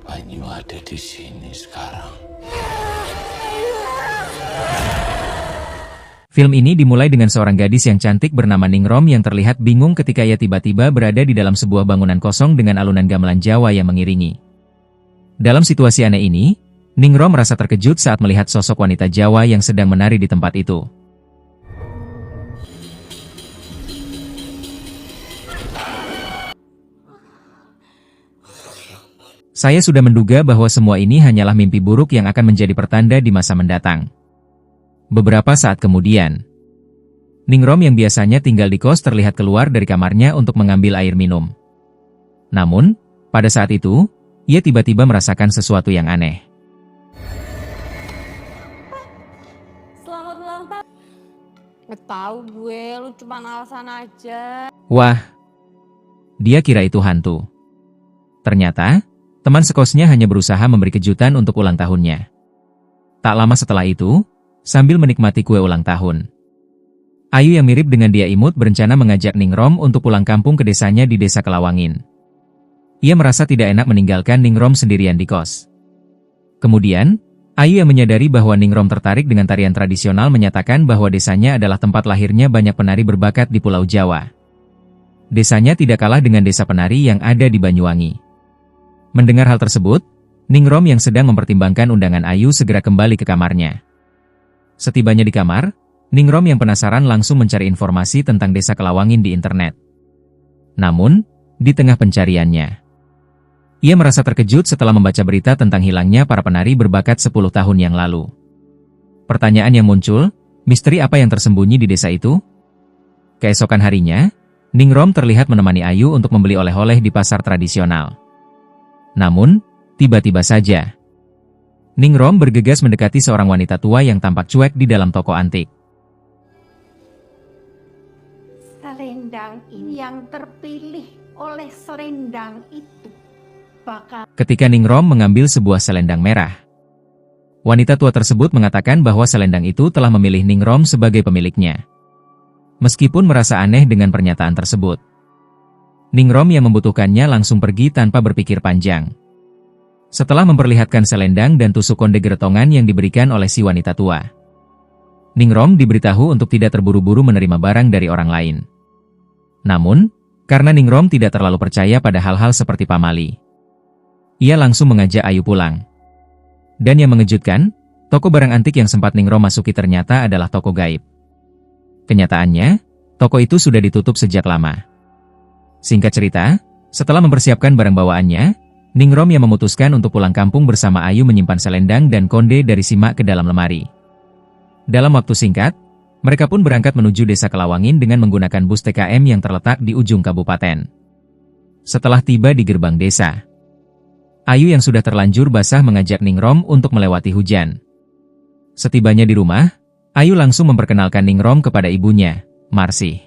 Banyu ada di sini sekarang. Film ini dimulai dengan seorang gadis yang cantik bernama Ningrum yang terlihat bingung ketika ia tiba-tiba berada di dalam sebuah bangunan kosong dengan alunan gamelan Jawa yang mengiringi. Dalam situasi aneh ini, Ningrum merasa terkejut saat melihat sosok wanita Jawa yang sedang menari di tempat itu. Saya sudah menduga bahwa semua ini hanyalah mimpi buruk yang akan menjadi pertanda di masa mendatang. Beberapa saat kemudian, Ningrum yang biasanya tinggal di kos terlihat keluar dari kamarnya untuk mengambil air minum. Namun, pada saat itu, ia tiba-tiba merasakan sesuatu yang aneh. Selamat ulang tahun. Nggak tahu gue, lu cuma alasan aja. Wah, dia kira itu hantu. Ternyata, teman sekosnya hanya berusaha memberi kejutan untuk ulang tahunnya. Tak lama setelah itu, sambil menikmati kue ulang tahun, Ayu yang mirip dengan dia imut berencana mengajak Ningrum untuk pulang kampung ke desanya di Desa Kelawangin. Ia merasa tidak enak meninggalkan Ningrum sendirian di kos. Kemudian, Ayu yang menyadari bahwa Ningrum tertarik dengan tarian tradisional menyatakan bahwa desanya adalah tempat lahirnya banyak penari berbakat di Pulau Jawa. Desanya tidak kalah dengan desa penari yang ada di Banyuwangi. Mendengar hal tersebut, Ningrum yang sedang mempertimbangkan undangan Ayu segera kembali ke kamarnya. Setibanya di kamar, Ningrum yang penasaran langsung mencari informasi tentang Desa Kelawangin di internet. Namun, di tengah pencariannya, ia merasa terkejut setelah membaca berita tentang hilangnya para penari berbakat 10 tahun yang lalu. Pertanyaan yang muncul, misteri apa yang tersembunyi di desa itu? Keesokan harinya, Ningrum terlihat menemani Ayu untuk membeli oleh-oleh di pasar tradisional. Namun, tiba-tiba saja, Ningrum bergegas mendekati seorang wanita tua yang tampak cuek di dalam toko antik. Selendang ini yang terpilih oleh selendang itu bakal... Ketika Ningrum mengambil sebuah selendang merah, wanita tua tersebut mengatakan bahwa selendang itu telah memilih Ningrum sebagai pemiliknya. Meskipun merasa aneh dengan pernyataan tersebut, Ningrum yang membutuhkannya langsung pergi tanpa berpikir panjang. Setelah memperlihatkan selendang dan tusuk konde geretongan yang diberikan oleh si wanita tua, Ningrum diberitahu untuk tidak terburu-buru menerima barang dari orang lain. Namun, karena Ningrum tidak terlalu percaya pada hal-hal seperti pamali, ia langsung mengajak Ayu pulang. Dan yang mengejutkan, toko barang antik yang sempat Ningrum masuki ternyata adalah toko gaib. Kenyataannya, toko itu sudah ditutup sejak lama. Singkat cerita, setelah mempersiapkan barang bawaannya, Ningrum yang memutuskan untuk pulang kampung bersama Ayu menyimpan selendang dan konde dari simak ke dalam lemari. Dalam waktu singkat, mereka pun berangkat menuju Desa Kelawangin dengan menggunakan bus TKM yang terletak di ujung kabupaten. Setelah tiba di gerbang desa, Ayu yang sudah terlanjur basah mengajak Ningrum untuk melewati hujan. Setibanya di rumah, Ayu langsung memperkenalkan Ningrum kepada ibunya, Marsih.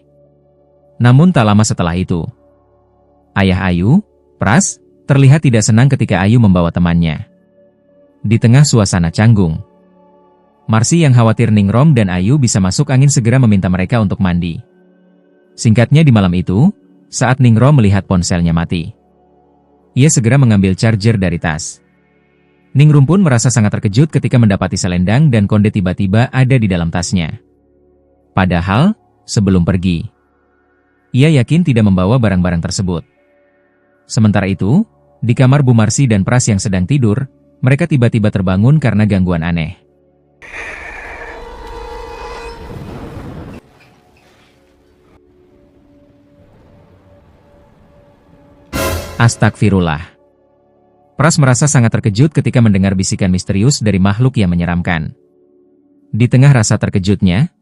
Namun tak lama setelah itu, ayah Ayu, Pras, terlihat tidak senang ketika Ayu membawa temannya. Di tengah suasana canggung, Marsih yang khawatir Ningrum dan Ayu bisa masuk angin segera meminta mereka untuk mandi. Singkatnya di malam itu, saat Ningrum melihat ponselnya mati, ia segera mengambil charger dari tas. Ningrum pun merasa sangat terkejut ketika mendapati selendang dan konde tiba-tiba ada di dalam tasnya. Padahal, sebelum pergi, ia yakin tidak membawa barang-barang tersebut. Sementara itu, di kamar Bu Marsih dan Pras yang sedang tidur, mereka tiba-tiba terbangun karena gangguan aneh. Astagfirullah. Pras merasa sangat terkejut ketika mendengar bisikan misterius dari makhluk yang menyeramkan. Di tengah rasa terkejutnya,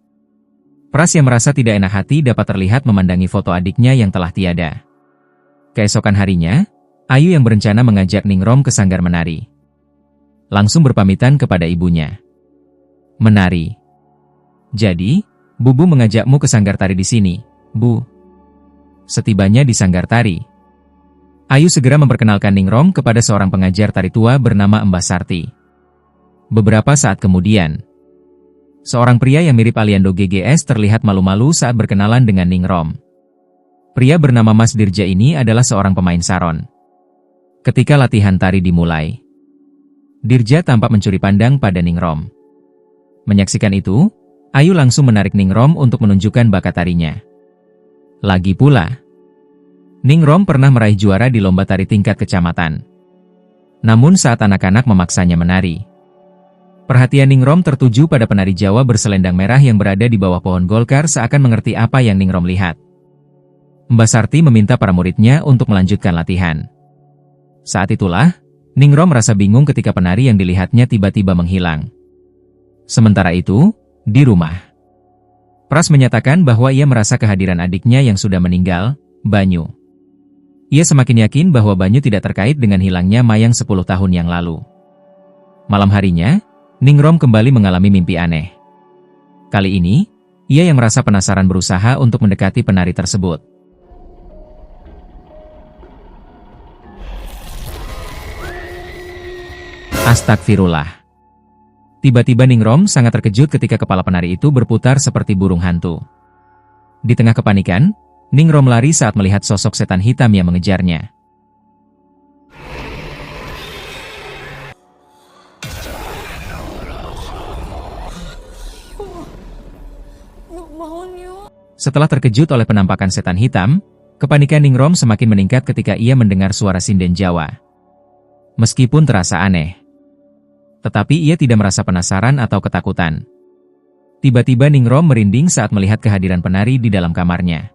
Pras yang merasa tidak enak hati dapat terlihat memandangi foto adiknya yang telah tiada. Keesokan harinya, Ayu yang berencana mengajak Ningrum ke sanggar menari, langsung berpamitan kepada ibunya. Menari. Jadi, Bubu mengajakmu ke sanggar tari di sini, Bu. Setibanya di sanggar tari, Ayu segera memperkenalkan Ningrum kepada seorang pengajar tari tua bernama Mbah Sarti. Beberapa saat kemudian, seorang pria yang mirip Aliando GGS terlihat malu-malu saat berkenalan dengan Ningrum. Pria bernama Mas Dirja ini adalah seorang pemain saron. Ketika latihan tari dimulai, Dirja tampak mencuri pandang pada Ningrom. Menyaksikan itu, Ayu langsung menarik Ningrom untuk menunjukkan bakat tarinya. Lagi pula, Ningrom pernah meraih juara di lomba tari tingkat kecamatan. Namun saat anak-anak memaksanya menari, perhatian Ningrom tertuju pada penari Jawa berselendang merah yang berada di bawah pohon golkar seakan mengerti apa yang Ningrom lihat. Mbak Sarti meminta para muridnya untuk melanjutkan latihan. Saat itulah, Ningrom merasa bingung ketika penari yang dilihatnya tiba-tiba menghilang. Sementara itu, di rumah, Pras menyatakan bahwa ia merasa kehadiran adiknya yang sudah meninggal, Banyu. Ia semakin yakin bahwa Banyu tidak terkait dengan hilangnya Mayang 10 tahun yang lalu. Malam harinya, Ningrom kembali mengalami mimpi aneh. Kali ini, ia yang merasa penasaran berusaha untuk mendekati penari tersebut. Astagfirullah. Tiba-tiba Ningrom sangat terkejut ketika kepala penari itu berputar seperti burung hantu. Di tengah kepanikan, Ningrom lari saat melihat sosok setan hitam yang mengejarnya. Setelah terkejut oleh penampakan setan hitam, kepanikan Ningrom semakin meningkat ketika ia mendengar suara sinden Jawa. Meskipun terasa aneh, tetapi ia tidak merasa penasaran atau ketakutan. Tiba-tiba Ningrom merinding saat melihat kehadiran penari di dalam kamarnya.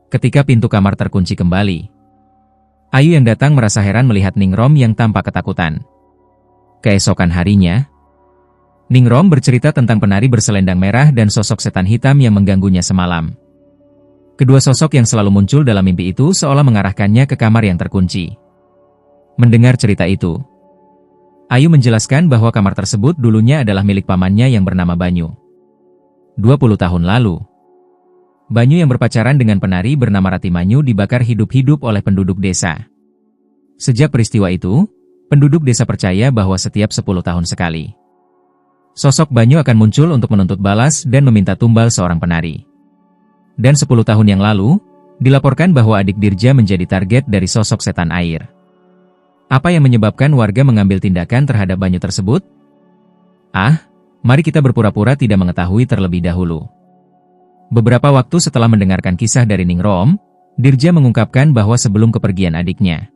Ketika pintu kamar terkunci kembali, Ayu yang datang merasa heran melihat Ningrom yang tampak ketakutan. Keesokan harinya, Ningrom bercerita tentang penari berselendang merah dan sosok setan hitam yang mengganggunya semalam. Kedua sosok yang selalu muncul dalam mimpi itu seolah mengarahkannya ke kamar yang terkunci. Mendengar cerita itu, Ayu menjelaskan bahwa kamar tersebut dulunya adalah milik pamannya yang bernama Banyu. 20 tahun lalu, Banyu yang berpacaran dengan penari bernama Ratimanyu dibakar hidup-hidup oleh penduduk desa. Sejak peristiwa itu, penduduk desa percaya bahwa setiap 10 tahun sekali, sosok Banyu akan muncul untuk menuntut balas dan meminta tumbal seorang penari. Dan 10 tahun yang lalu, dilaporkan bahwa adik Dirja menjadi target dari sosok setan air. Apa yang menyebabkan warga mengambil tindakan terhadap Banyu tersebut? Mari kita berpura-pura tidak mengetahui terlebih dahulu. Beberapa waktu setelah mendengarkan kisah dari Ningrom, Dirja mengungkapkan bahwa sebelum kepergian adiknya,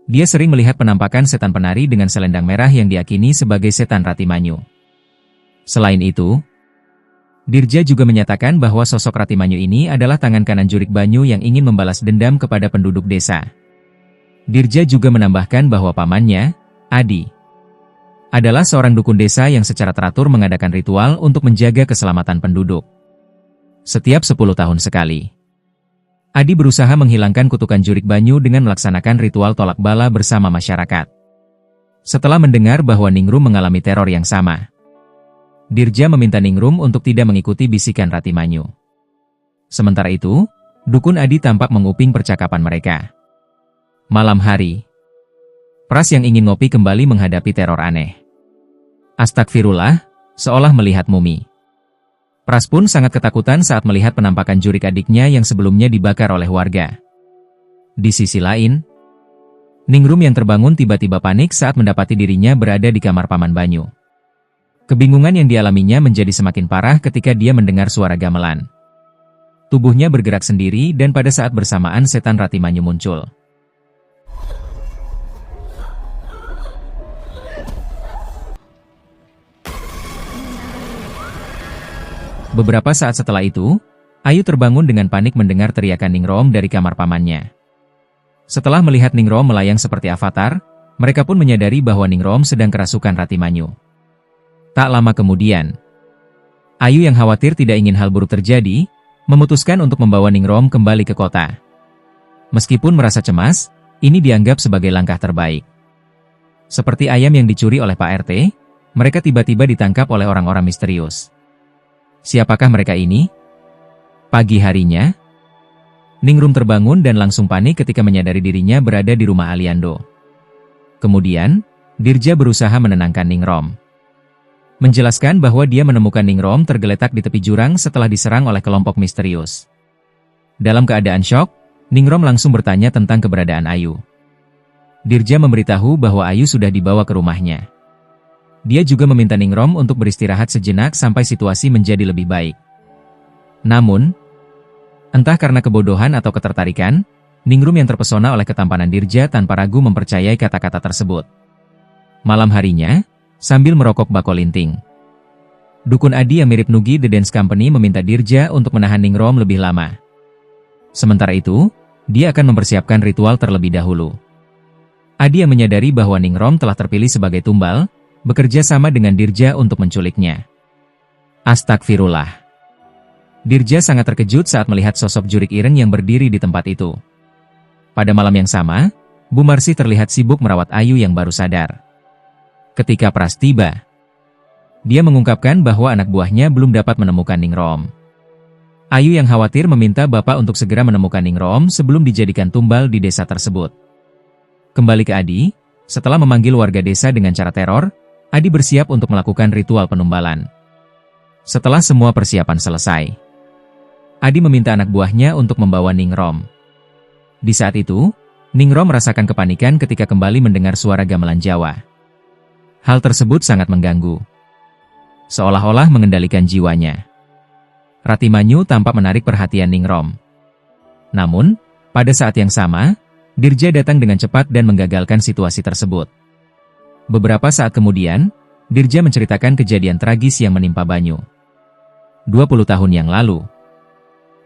dia sering melihat penampakan setan penari dengan selendang merah yang diyakini sebagai setan Ratimanyu. Selain itu, Dirja juga menyatakan bahwa sosok Ratimanyu ini adalah tangan kanan jurik Banyu yang ingin membalas dendam kepada penduduk desa. Dirja juga menambahkan bahwa pamannya, Adi, adalah seorang dukun desa yang secara teratur mengadakan ritual untuk menjaga keselamatan penduduk. Setiap 10 tahun sekali, Adi berusaha menghilangkan kutukan jurik Banyu dengan melaksanakan ritual tolak bala bersama masyarakat. Setelah mendengar bahwa Ningrum mengalami teror yang sama, Dirja meminta Ningrum untuk tidak mengikuti bisikan Ratimanyu. Sementara itu, dukun Adi tampak menguping percakapan mereka. Malam hari, Pras yang ingin ngopi kembali menghadapi teror aneh. Astagfirullah, seolah melihat mumi. Pras pun sangat ketakutan saat melihat penampakan jurik adiknya yang sebelumnya dibakar oleh warga. Di sisi lain, Ningrum yang terbangun tiba-tiba panik saat mendapati dirinya berada di kamar Paman Banyu. Kebingungan yang dialaminya menjadi semakin parah ketika dia mendengar suara gamelan. Tubuhnya bergerak sendiri dan pada saat bersamaan setan Ratimanyu muncul. Beberapa saat setelah itu, Ayu terbangun dengan panik mendengar teriakan Ningrom dari kamar pamannya. Setelah melihat Ningrom melayang seperti avatar, mereka pun menyadari bahwa Ningrom sedang kerasukan Ratimanyu. Tak lama kemudian, Ayu yang khawatir tidak ingin hal buruk terjadi, memutuskan untuk membawa Ningrom kembali ke kota. Meskipun merasa cemas, ini dianggap sebagai langkah terbaik. Seperti ayam yang dicuri oleh Pak RT, mereka tiba-tiba ditangkap oleh orang-orang misterius. Siapakah mereka ini? Pagi harinya, Ningrum terbangun dan langsung panik ketika menyadari dirinya berada di rumah Aliando. Kemudian, Dirja berusaha menenangkan Ningrom, menjelaskan bahwa dia menemukan Ningrom tergeletak di tepi jurang setelah diserang oleh kelompok misterius. Dalam keadaan syok, Ningrom langsung bertanya tentang keberadaan Ayu. Dirja memberitahu bahwa Ayu sudah dibawa ke rumahnya. Dia juga meminta Ningrum untuk beristirahat sejenak sampai situasi menjadi lebih baik. Namun, entah karena kebodohan atau ketertarikan, Ningrum yang terpesona oleh ketampanan Dirja tanpa ragu mempercayai kata-kata tersebut. Malam harinya, sambil merokok bako linting, Dukun Adi yang mirip Nugi The Dance Company meminta Dirja untuk menahan Ningrum lebih lama. Sementara itu, dia akan mempersiapkan ritual terlebih dahulu. Adi yang menyadari bahwa Ningrum telah terpilih sebagai tumbal, bekerja sama dengan Dirja untuk menculiknya. Astagfirullah. Dirja sangat terkejut saat melihat sosok Jurik Ireng yang berdiri di tempat itu. Pada malam yang sama, Bu Marsi terlihat sibuk merawat Ayu yang baru sadar. Ketika Pras tiba, dia mengungkapkan bahwa anak buahnya belum dapat menemukan Ningrum. Ayu yang khawatir meminta bapak untuk segera menemukan Ningrum sebelum dijadikan tumbal di desa tersebut. Kembali ke Adi, setelah memanggil warga desa dengan cara teror, Adi bersiap untuk melakukan ritual penumbalan. Setelah semua persiapan selesai, Adi meminta anak buahnya untuk membawa Ningrum. Di saat itu, Ningrum merasakan kepanikan ketika kembali mendengar suara gamelan Jawa. Hal tersebut sangat mengganggu, seolah-olah mengendalikan jiwanya. Ratimanyu tampak menarik perhatian Ningrum. Namun, pada saat yang sama, Dirja datang dengan cepat dan menggagalkan situasi tersebut. Beberapa saat kemudian, Dirja menceritakan kejadian tragis yang menimpa Banyu. 20 tahun yang lalu,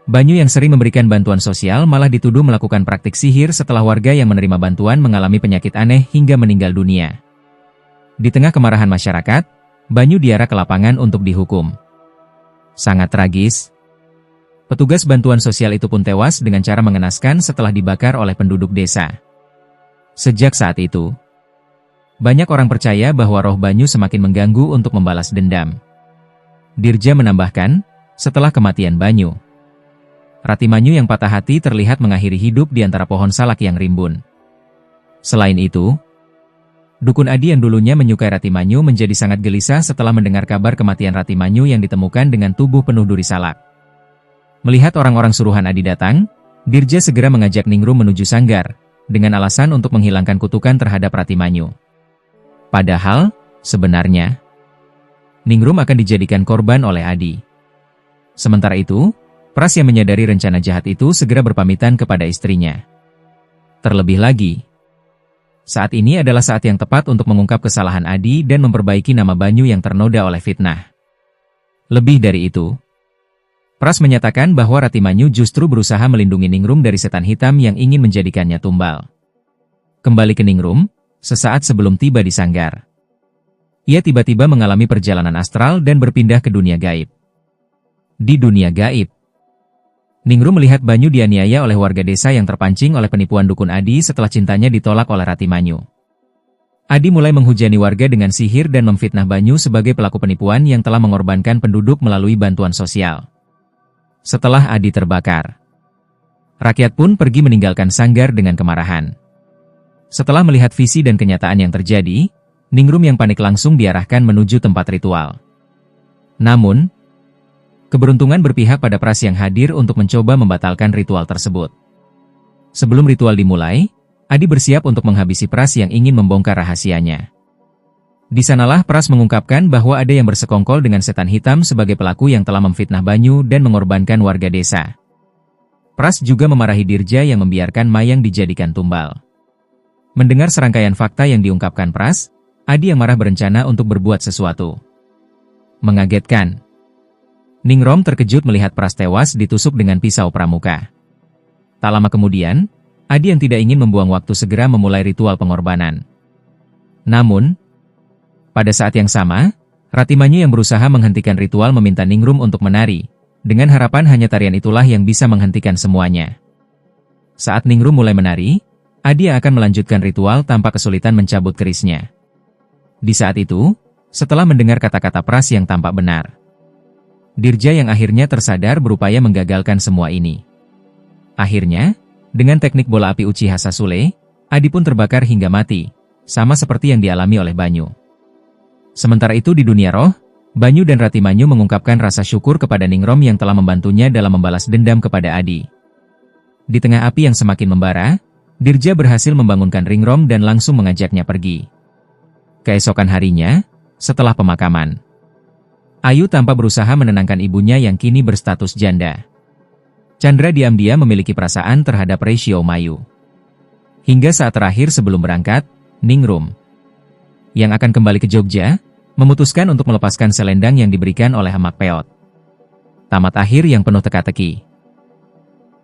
Banyu yang sering memberikan bantuan sosial malah dituduh melakukan praktik sihir setelah warga yang menerima bantuan mengalami penyakit aneh hingga meninggal dunia. Di tengah kemarahan masyarakat, Banyu diarah ke lapangan untuk dihukum. Sangat tragis. Petugas bantuan sosial itu pun tewas dengan cara mengenaskan setelah dibakar oleh penduduk desa. Sejak saat itu, banyak orang percaya bahwa roh Banyu semakin mengganggu untuk membalas dendam. Dirja menambahkan, setelah kematian Banyu, Ratimanyu yang patah hati terlihat mengakhiri hidup di antara pohon salak yang rimbun. Selain itu, Dukun Adi yang dulunya menyukai Ratimanyu menjadi sangat gelisah setelah mendengar kabar kematian Ratimanyu yang ditemukan dengan tubuh penuh duri salak. Melihat orang-orang suruhan Adi datang, Dirja segera mengajak Ningrum menuju sanggar, dengan alasan untuk menghilangkan kutukan terhadap Ratimanyu. Padahal, sebenarnya, Ningrum akan dijadikan korban oleh Adi. Sementara itu, Pras yang menyadari rencana jahat itu segera berpamitan kepada istrinya. Terlebih lagi, saat ini adalah saat yang tepat untuk mengungkap kesalahan Adi dan memperbaiki nama Banyu yang ternoda oleh fitnah. Lebih dari itu, Pras menyatakan bahwa Ratimanyu justru berusaha melindungi Ningrum dari setan hitam yang ingin menjadikannya tumbal. Kembali ke Ningrum, sesaat sebelum tiba di sanggar, ia tiba-tiba mengalami perjalanan astral dan berpindah ke dunia gaib. Di dunia gaib, Ningrum melihat Banyu dianiaya oleh warga desa yang terpancing oleh penipuan Dukun Adi setelah cintanya ditolak oleh Ratimanyu. Adi mulai menghujani warga dengan sihir dan memfitnah Banyu sebagai pelaku penipuan yang telah mengorbankan penduduk melalui bantuan sosial. Setelah Adi terbakar, rakyat pun pergi meninggalkan sanggar dengan kemarahan. Setelah melihat visi dan kenyataan yang terjadi, Ningrum yang panik langsung diarahkan menuju tempat ritual. Namun, keberuntungan berpihak pada Pras yang hadir untuk mencoba membatalkan ritual tersebut. Sebelum ritual dimulai, Adi bersiap untuk menghabisi Pras yang ingin membongkar rahasianya. Di sanalah Pras mengungkapkan bahwa ada yang bersekongkol dengan setan hitam sebagai pelaku yang telah memfitnah Banyu dan mengorbankan warga desa. Pras juga memarahi Dirja yang membiarkan Mayang dijadikan tumbal. Mendengar serangkaian fakta yang diungkapkan Pras, Adi yang marah berencana untuk berbuat sesuatu. Mengagetkan, Ningrum terkejut melihat Pras tewas ditusuk dengan pisau pramuka. Tak lama kemudian, Adi yang tidak ingin membuang waktu segera memulai ritual pengorbanan. Namun, pada saat yang sama, Ratimanyu yang berusaha menghentikan ritual meminta Ningrum untuk menari, dengan harapan hanya tarian itulah yang bisa menghentikan semuanya. Saat Ningrum mulai menari, Adi akan melanjutkan ritual tanpa kesulitan mencabut kerisnya. Di saat itu, setelah mendengar kata-kata Pras yang tampak benar, Dirja yang akhirnya tersadar berupaya menggagalkan semua ini. Akhirnya, dengan teknik bola api Uchiha Sasule, Adi pun terbakar hingga mati, sama seperti yang dialami oleh Banyu. Sementara itu di dunia roh, Banyu dan Ratimanyu mengungkapkan rasa syukur kepada Ningrum yang telah membantunya dalam membalas dendam kepada Adi. Di tengah api yang semakin membara, Dirja berhasil membangunkan Ringrom dan langsung mengajaknya pergi. Keesokan harinya, setelah pemakaman, Ayu tampak berusaha menenangkan ibunya yang kini berstatus janda. Chandra diam-diam memiliki perasaan terhadap Ratio Mayu. Hingga saat terakhir sebelum berangkat, Ningrum, yang akan kembali ke Jogja, memutuskan untuk melepaskan selendang yang diberikan oleh Hamak Peot. Tamat akhir yang penuh teka-teki.